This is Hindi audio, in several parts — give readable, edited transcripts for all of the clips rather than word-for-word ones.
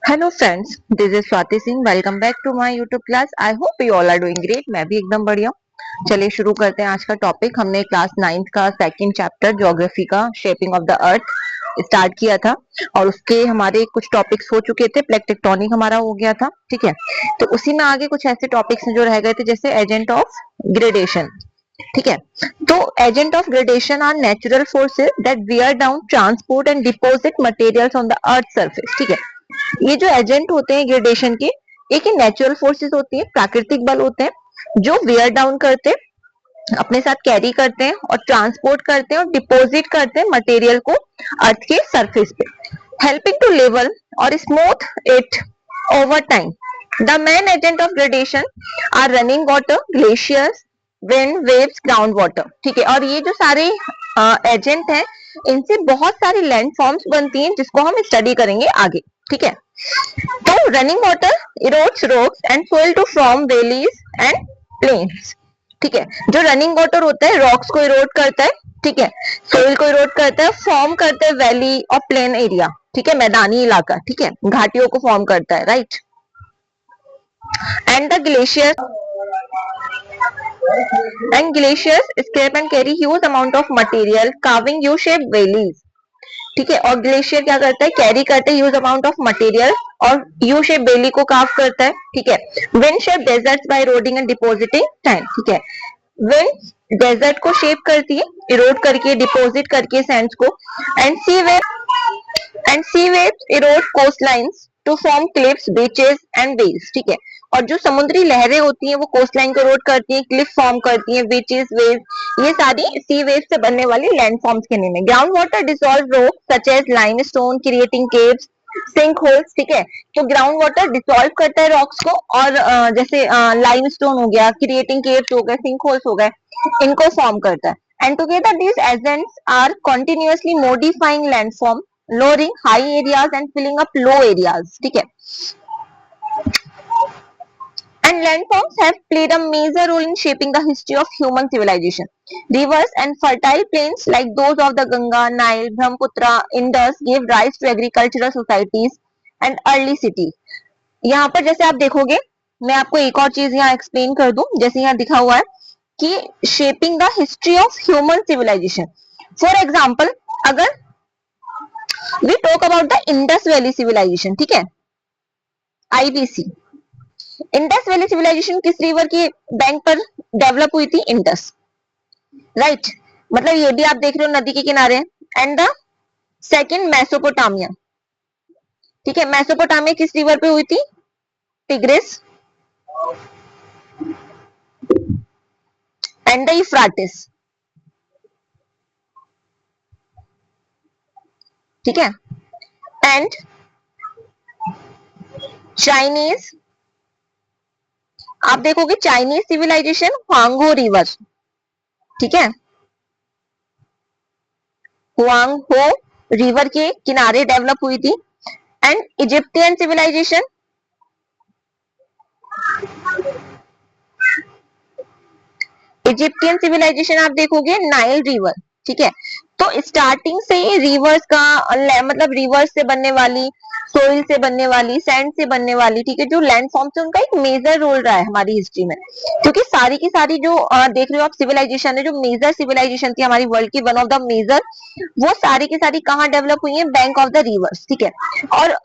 Hello friends, this is Swati Singh. Welcome back to my YouTube class. I hope you all are doing great. मैं भी एकदम बढ़िया हूँ। चलिए शुरू करते हैं आज का टॉपिक। हमने क्लास 9th का सेकंड चैप्टर ज्योग्राफी का shaping of the earth start किया था और उसके हमारे कुछ टॉपिक्स हो चुके थे। प्लेट टेक्टोनिक हमारा हो गया था, ठीक है। तो उसी में आगे कुछ ऐसे टॉपिक्स जो रह गए थे, जैसे एजेंट ऑफ ग्रेडेशन, ठीक है। तो agent of gradation are natural forces that wear down, transport and deposit materials on the earth surface, ठीक है। ये जो एजेंट होते हैं ग्रेडेशन के, एक नेचुरल फोर्सेस होती है, प्राकृतिक बल होते हैं जो वेयर डाउन करते हैं, अपने साथ कैरी करते हैं और ट्रांसपोर्ट करते हैं और डिपॉजिट करते हैं मटेरियल को अर्थ के सरफेस पे, हेल्पिंग टू लेवल और smooth it over time. The main agent of gradation are running water, glaciers, wind, waves, ground water, ठीक है। और ये जो सारे एजेंट हैं, इनसे बहुत सारी लैंड फॉर्म्स बनती हैं जिसको हम स्टडी करेंगे आगे, ठीक है। तो running water erodes rocks and soil to form valleys and plains, ठीक है। जो रनिंग वाटर होता है रॉक्स को इरोड करता है, ठीक है, सोइल को इरोड करता है, फॉर्म करता है वैली और प्लेन एरिया, ठीक है, मैदानी इलाका, ठीक है, घाटियों को फॉर्म करता है, right. And the glacier and glaciers scrape and carry huge amount of material carving U-shaped valleys, ठीक है। और ग्लेशियर क्या करता है, कैरी करता है ह्यूज अमाउंट ऑफ मटेरियल और यू शेप बेली को कार्व करता है, ठीक है। Wind shape deserts by eroding and depositing time, ठीक है। विंड डेजर्ट को शेप करती है इरोड करके, डिपॉजिट करके सैंड्स को। And sea waves erode coastlines to form cliffs, beaches and wells, ठीक है। और जो समुद्री लहरें होती हैं वो कोस्ट लाइन को इरोड करती हैं, क्लिफ फॉर्म करती हैं, बीचेस, वेव्स, ये सारी सी वेव से बनने वाली लैंड फॉर्म्स के नेम है। Ground water dissolve rock such as limestone creating caves, sinkholes, ठीक है। तो ग्राउंड वाटर डिसॉल्व करता है रॉक्स को और जैसे लाइमस्टोन हो गया, क्रिएटिंग केव्स हो गए, सिंक होल्स हो गए, इनको फॉर्म करता है। And together these agents are continuously modifying landform, lowering high areas and filling up low areas, ठीक है। And landforms have played a major role in shaping the history of human civilization. Rivers and fertile plains like those of the Ganga, Nile, Brahmaputra, Indus gave rise to agricultural societies and early cities. यहाँ पर जैसे आप देखोगे, मैं आपको एक और चीज यहाँ एक्सप्लेन कर दूं। जैसे यहाँ दिखा हुआ है कि shaping the history of human civilization. For example, अगर we talk about the Indus valley civilization, ठीक है, आईवीसी। इंडस वैली सिविलाइजेशन किस रिवर की बैंक पर डेवलप हुई थी? Indus, right. मतलब ये भी आप देख रहे हो नदी के किनारे। एंड द सेकंड मेसोपोटामिया, ठीक है। मेसोपोटामिया किस रिवर पे हुई थी? टिग्रिस एंड द यूफ्राटिस, ठीक है। एंड चाइनीज, आप देखोगे चाइनीज सिविलाइजेशन हुआंगहो रिवर, ठीक है, हुआंगहो रिवर के किनारे डेवलप हुई थी। And Egyptian civilisation, Egyptian civilisation आप देखोगे नाइल रिवर, ठीक है। तो स्टार्टिंग से ही रिवर्स का मतलब रिवर्स से बनने वाली, सोइल से बनने वाली, सैंड से बनने वाली, ठीक है, जो लैंड फॉर्म से उनका एक मेजर रोल रहा है हमारी हिस्ट्री में। क्योंकि सारी की सारी जो देख रहे हो आप सिविलाइजेशन है, जो मेजर सिविलाइजेशन थी हमारी वर्ल्ड की, वन ऑफ द मेजर, वो सारी की सारी कहाँ डेवलप हुई है? बैंक ऑफ द रिवर्स, ठीक है। और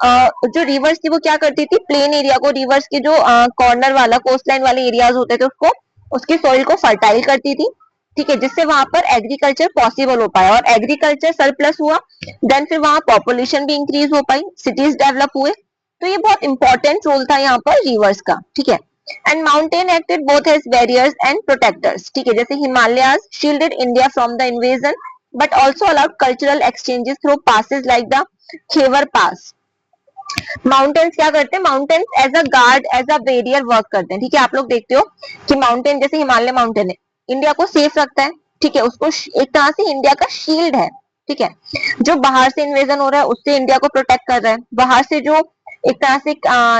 जो रिवर्स थी वो क्या करती थी? प्लेन एरिया को, रिवर्स के जो कॉर्नर वाला कोस्ट लाइन वाले एरियाज होते थे उसको, उसकी सॉइल को फर्टाइल करती थी, ठीक है, जिससे वहां पर एग्रीकल्चर पॉसिबल हो पाया। और एग्रीकल्चर सरप्लस हुआ, देन फिर वहां पॉपुलेशन भी इंक्रीज हो पाई, सिटीज डेवलप हुए। तो ये बहुत इंपॉर्टेंट रोल था यहाँ पर रिवर्स का, ठीक है। And mountain acted both as barriers and protectors, ठीक है। जैसे Himalayas shielded India from the invasion but also allowed cultural exchanges through passes like the Khyber pass. Mountains क्या करते हैं? Mountains as a guard, as a barrier work करते हैं, ठीक है। आप लोग देखते हो कि माउंटेन, जैसे हिमालय माउंटेन है, इंडिया को सेफ रखता है, ठीक है, उसको एक तरह से इंडिया का शील्ड है, ठीक है। जो बाहर से इन्वेजन हो रहा है उससे इंडिया को प्रोटेक्ट कर रहा है, बाहर से जो एक तरह से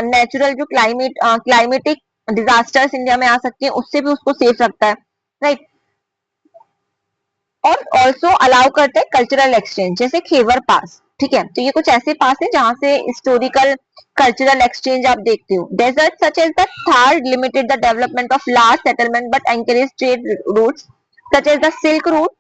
नेचुरल जो क्लाइमेटिक डिजास्टर्स इंडिया में आ सकती है उससे भी उसको सेफ रखता है, राइट। और ऑल्सो अलाउ करते हैं कल्चरल एक्सचेंज, जैसे खेवर पास, ठीक है, तो ये कुछ ऐसे पास है जहां से हिस्टोरिकल कल्चरल एक्सचेंज आप देखते हो. Desert such as the Thar limited the development of large settlement but encourage trade routes such as the silk route.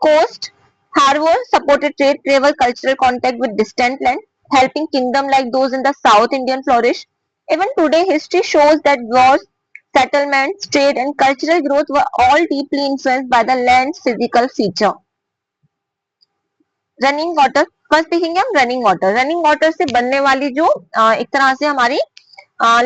Coast harbor supported trade, travel, cultural contact with distant land, helping kingdom like those in the South Indian flourish. Even today, history shows that wars, settlements, trade, and cultural growth were all deeply influenced by the land's physical feature. Running water first देखेंगे हम. रनिंग वाटर से बनने वाली जो एक तरह से हमारी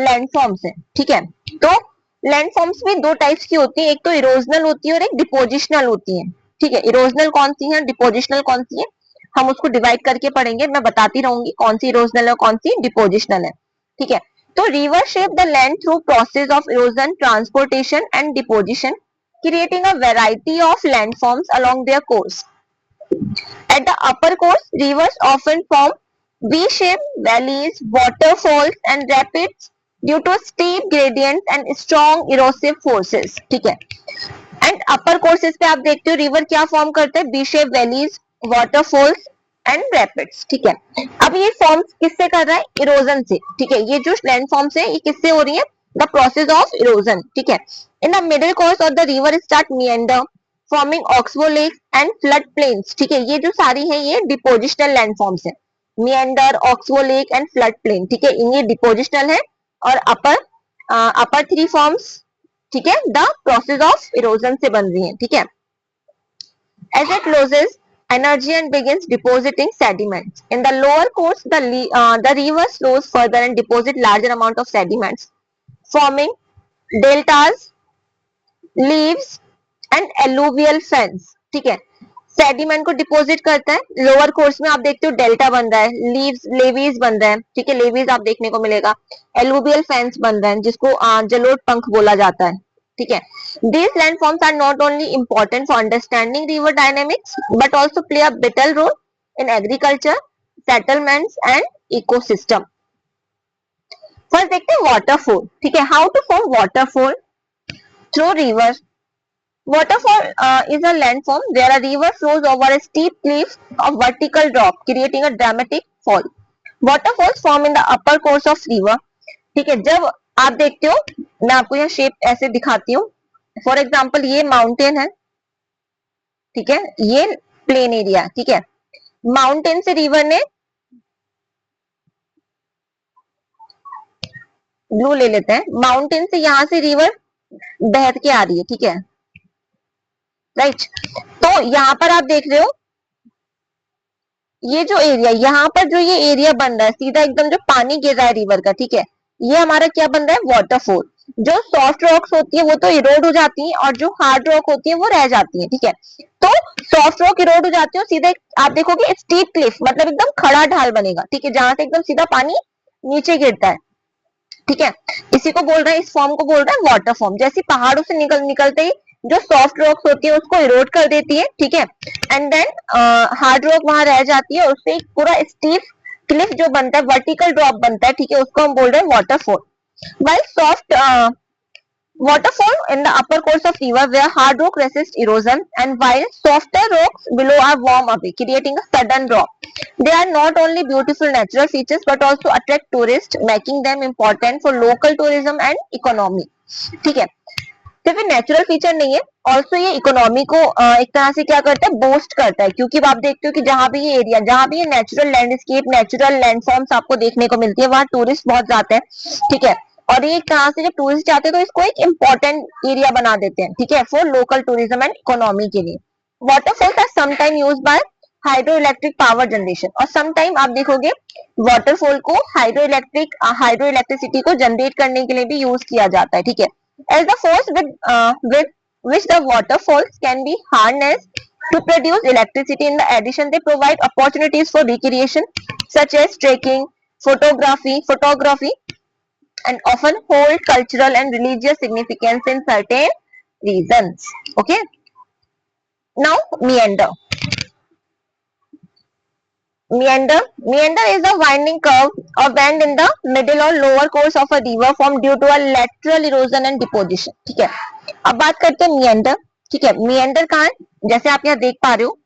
लैंडफॉर्म्स है. ठीक है, तो लैंडफॉर्म्स में दो टाइप्स की होती है, एक तो इरोजनल होती है और एक डिपोजिशनल होती है. ठीक है, इरोजनल कौन सी है, डिपोजिशनल कौन सी है, हम उसको डिवाइड करके पढ़ेंगे. मैं बताती रहूंगी कौन सी इरोजनल है कौन सी डिपोजिशनल है. ठीक है, तो river shape the land through process of erosion, transportation and deposition, creating a variety of landforms along their course. At the upper course, rivers often form V-shaped valleys, waterfalls, and rapids due to steep gradients and strong erosive forces. ठीक है, एंड अपर कोर्सेज पे आप देखते हो रिवर क्या फॉर्म करते हैं, V shape valleys, waterfalls and rapids. ठीक है, अब ये फॉर्म किससे कर रहा है, इरोजन से. ठीक है, ये जो लैंड फॉर्म्स है ये किससे हो रही है, द प्रोसेस ऑफ इरोजन. ठीक है, in the middle course of the river start meander forming oxbow lakes and flood plains. ठीक है, ये जो सारी है ये डिपोजिशनल लैंड फॉर्म्स है. Meander, oxbow lake and flood plain. ठीक है, ये डिपोजिशनल है. और अपर थ्री फॉर्म्स, ठीक है, द प्रोसेस ऑफ इरोजन से बन रही है. ठीक है, as it loses energy and begins depositing sediments in the lower course, the river flows further and deposit larger amount of sediments forming deltas, leaves and alluvial fens. ठीक है, सेडिमेंट को डिपोजिट करता है. लोअर कोर्स में आप देखते हो डेल्टा बन रहा है, लीव्स लेवीज बन रहा है. ठीक है, लेवीज आप देखने को मिलेगा, एलुवियल फेंस बन रहे हैं जिसको जलोढ़ पंख बोला जाता है. ठीक है, these landforms are not only important for understanding river dynamics but also play a vital role in agriculture, settlements and ecosystem. First देखते हैं वाटरफॉल. ठीक है, how to form waterfall through river. Waterfall is a landform where a river flows over a steep cliff of vertical drop, creating a dramatic fall. Waterfalls form in the upper course of river. ठीक है, जब आप देखते हो, मैं आपको यहाँ शेप ऐसे दिखाती हूँ. फॉर एग्जाम्पल ये माउंटेन है. ठीक है, ये प्लेन एरिया. ठीक है, माउंटेन से रिवर ने, ब्लू ले लेते हैं, माउंटेन से यहां से रिवर बह के आ रही है. ठीक है, राइट. तो यहाँ पर आप देख रहे हो ये जो एरिया, यहाँ पर जो ये एरिया बन रहा है सीधा एकदम जो पानी गिर रहा है रिवर का. ठीक है, ये हमारा क्या बन रहा है, वाटरफॉल. जो सॉफ्ट रॉक्स होती है वो तो इरोड हो जाती है और जो हार्ड रॉक होती है वो रह जाती है. ठीक है, तो सॉफ्ट रॉक इरोड हो जाती है और सीधे आप देखोगे स्टीप क्लिफ, मतलब एकदम खड़ा ढाल बनेगा. ठीक है, जहां से एकदम सीधा पानी नीचे गिरता है. ठीक है, इसी को बोल रहे हैं, इस फॉर्म को बोल रहे हैं वाटर फॉर्म. जैसे पहाड़ों से निकलते ही जो सॉफ्ट रॉक्स होती है उसको इरोड कर देती है. ठीक है, एंड देन हार्ड रॉक वहां रह जाती है, उससे पूरा स्टीप क्लिफ जो बनता है, वर्टिकल ड्रॉप बनता है. ठीक है, उसको हम बोल रहे हैं waterfall. while soft waterfall in the upper course of river where hard rock resists erosion and while softer rocks below are warm away creating a sudden drop. They are not only beautiful natural features but also attract tourists making them important for local tourism and economy. ठीक है, सिर्फ नेचुरल फीचर नहीं है, ऑल्सो ये इकोनॉमी को एक तरह से क्या करता है, बूस्ट करता है. क्योंकि आप देखते हो कि जहां भी ये एरिया, जहां भी ये नेचुरल लैंडस्केप, नेचुरल लैंडफॉर्म्स आपको देखने को मिलती है वहां टूरिस्ट बहुत जाते हैं. ठीक है, और ये एक तरह से जब टूरिस्ट जाते हैं तो इसको एक इम्पोर्टेंट एरिया बना देते हैं. ठीक है, for local tourism and economy के लिए. Waterfalls are sometime used by hydro electric power generation, और समटाइम आप देखोगे वाटरफॉल को हाइड्रो इलेक्ट्रिसिटी को जनरेट करने के लिए भी यूज किया जाता है. ठीक है, as the force with which the waterfalls can be harnessed to produce electricity. In the addition, they provide opportunities for recreation such as trekking, photography, and often hold cultural and religious significance in certain regions. Okay, now meander. Meander is a winding curve or bend in the middle or lower course of a river formed due to a lateral erosion and deposition. ठीक है, अब बात करते हैं meander. ठीक है, meander कहाँ है, जैसे आप यहाँ देख पा रहे हो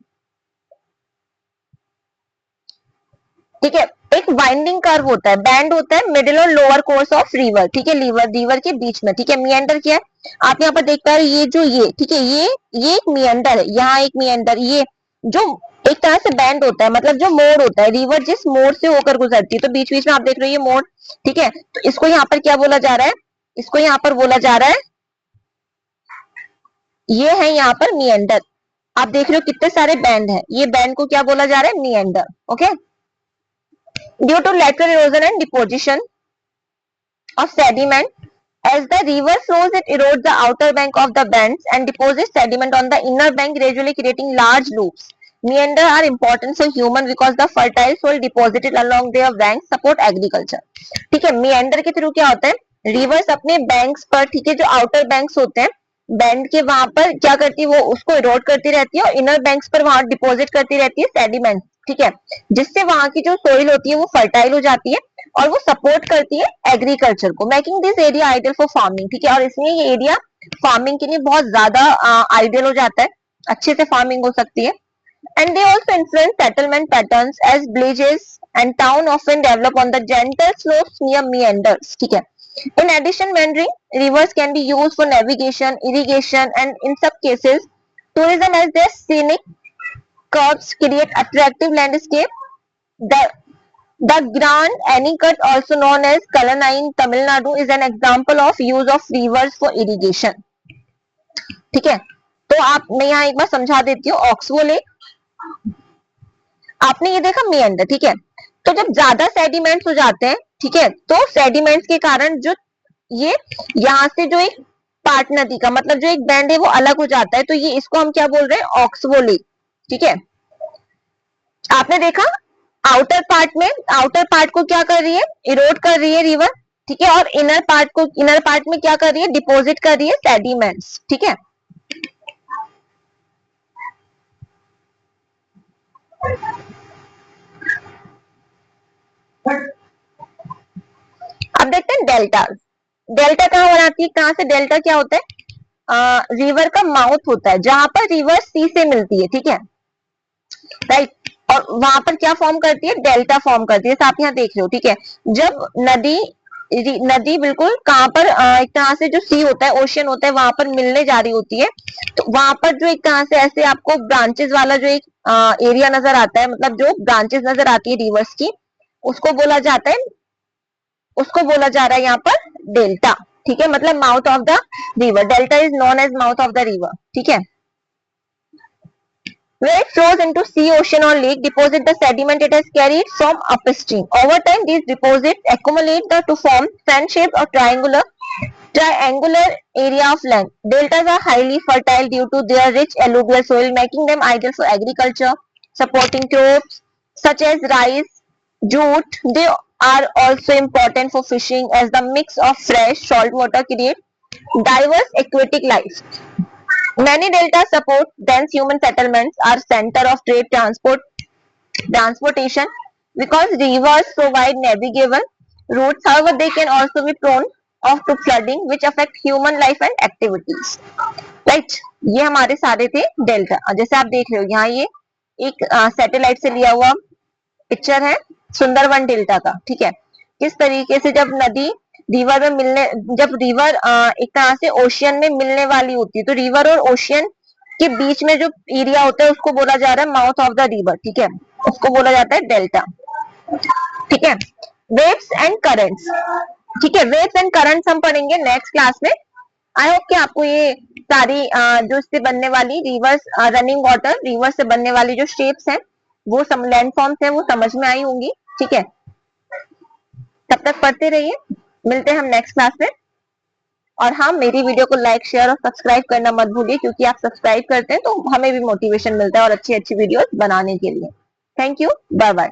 ठीक है। एक वाइंडिंग कर्व होता है, बैंड होता है मिडिल और लोअर कोर्स ऑफ रिवर, ठीक है, रिवर के बीच में, ठीक है। मियंडर क्या है, आप यहाँ पर देख पा रहे हैं, ये जो ये, ठीक है, ये एक मियंडर है, यहाँ एक मियंडर, ये जो एक तरह से बैंड होता है, मतलब जो मोड़ होता है, रिवर जिस मोड़ से होकर गुजरती है, तो बीच बीच में आप देख रहे हो ये मोड़, ठीक है। तो इसको यहाँ पर क्या बोला जा रहा है, इसको यहाँ पर बोला जा रहा है, ये है यहाँ पर मियंडर। आप देख रहे हो कितने सारे बैंड है, ये बैंड को क्या बोला जा रहा है, meander. Okay, due to lateral erosion and deposition of sediment, as the river flows it erodes the outer bank of the bands and deposits sediment on the inner bank, gradually creating large loops. Meander are important for human because the fertile soil deposited along their banks support agriculture. ठीक है, meander के थ्रू क्या होता है, rivers अपने banks पर, ठीक है, जो outer banks होते हैं बैंड के, वहां पर क्या करती है, वो उसको इरोड करती रहती है और इनर बैंक्स पर वहां डिपॉजिट करती रहती है सेडिमेंट, ठीक है, जिससे वहां की जो सोइल होती है वो फर्टाइल हो जाती है और वो सपोर्ट करती है एग्रीकल्चर को, making this area ideal for farming, ठीक है। और इसलिए ये एरिया फार्मिंग के लिए बहुत ज्यादा आइडियल हो जाता है, अच्छे से फार्मिंग हो सकती है। And they also influence settlement patterns as villages and town often develop on the gentle slopes near meanders, ठीक है। In addition, meandering rivers can be used for navigation, irrigation, and in some cases, tourism as their scenic curves create attractive landscape. The Grand Anicut, also known as Kalanine, Tamil Nadu, is an example of use of rivers for irrigation. ठीक है, तो आप मैं यहाँ एक बार समझा देती हूँ। ऑक्सबो लेक, आपने ये देखा मेंडर, ठीक है। तो जब ज्यादा सेडिमेंट्स हो जाते हैं, ठीक है, तो सेडिमेंट्स के कारण जो ये यहाँ से जो एक पार्ट नदी का, मतलब जो एक बैंड है वो अलग हो जाता है, तो ये इसको हम क्या बोल रहे हैं, ऑक्सबो लेक, ठीक है। आपने देखा आउटर पार्ट में, आउटर पार्ट को क्या कर रही है, इरोड कर रही है रिवर, ठीक है, और इनर पार्ट को, इनर पार्ट में क्या कर रही है, डिपॉजिट कर रही है सेडिमेंट्स, ठीक है। अब देखते हैं डेल्टा। डेल्टा कहाँ बनाती है, कहाँ से, डेल्टा क्या होता है, रिवर का माउथ होता है, जहां पर रिवर सी से मिलती है, ठीक है, राइट। और वहां पर क्या फॉर्म करती है, डेल्टा फॉर्म करती है, आप यहाँ देख रहे हो, ठीक है। जब नदी बिल्कुल कहाँ पर, एक तरह से जो सी होता है, ओशियन होता है, वहां पर मिलने जा रही होती है, तो वहां पर जो एक तरह से ऐसे आपको ब्रांचेस वाला जो एक एरिया नजर आता है, मतलब जो ब्रांचेस नजर आती है रिवर्स की, उसको बोला जाता है, उसको बोला जा रहा है यहाँ पर डेल्टा, ठीक है, मतलब mouth of the river. Delta is known as mouth of the river, ठीक है। Where it flows into sea, ocean or lake, deposit the sediment it has carried from upstream. Over time, these deposits accumulate to form fan-shaped or triangular area of land. Deltas are highly fertile due to their rich alluvial soil, making them ideal for agriculture, supporting crops such as rice, jute. They are also important for fishing as the mix of fresh salt water create diverse aquatic life. Many deltas support dense human settlements, are center of trade transportation because rivers provide navigable routes. However, they can also be prone of to flooding, which affect human life and activities. Right? ये हमारे सारे थे डेल्टा। जैसे आप देख रहे हो यहाँ ये एक सैटेलाइट से लिया हुआ पिक्चर है सुंदरवन डेल्टा का, ठीक है। किस तरीके से जब नदी रिवर में मिलने, जब रिवर एक तरह से ओशियन में मिलने वाली होती है, तो रिवर और ओशियन के बीच में जो एरिया होता है उसको बोला जा रहा है माउथ ऑफ द रिवर, ठीक है, उसको बोला जाता है डेल्टा, ठीक है। वेव्स एंड करंट्स, ठीक है, वेव्स एंड करंट्स हम पढ़ेंगे नेक्स्ट क्लास में। आई होप कि आपको ये सारी जो इससे बनने वाली रिवर्स, रनिंग वाटर, रिवर से बनने वाली जो शेप्स हैं, वो लैंड फॉर्म्स हैं, वो समझ में आई होंगी, ठीक है। तब तक पढ़ते रहिए, मिलते हैं हम नेक्स्ट क्लास में। और हाँ, मेरी वीडियो को लाइक, शेयर और सब्सक्राइब करना मत भूलिए, क्योंकि आप सब्सक्राइब करते हैं तो हमें भी मोटिवेशन मिलता है और अच्छी अच्छी वीडियोस बनाने के लिए। Thank you, bye bye.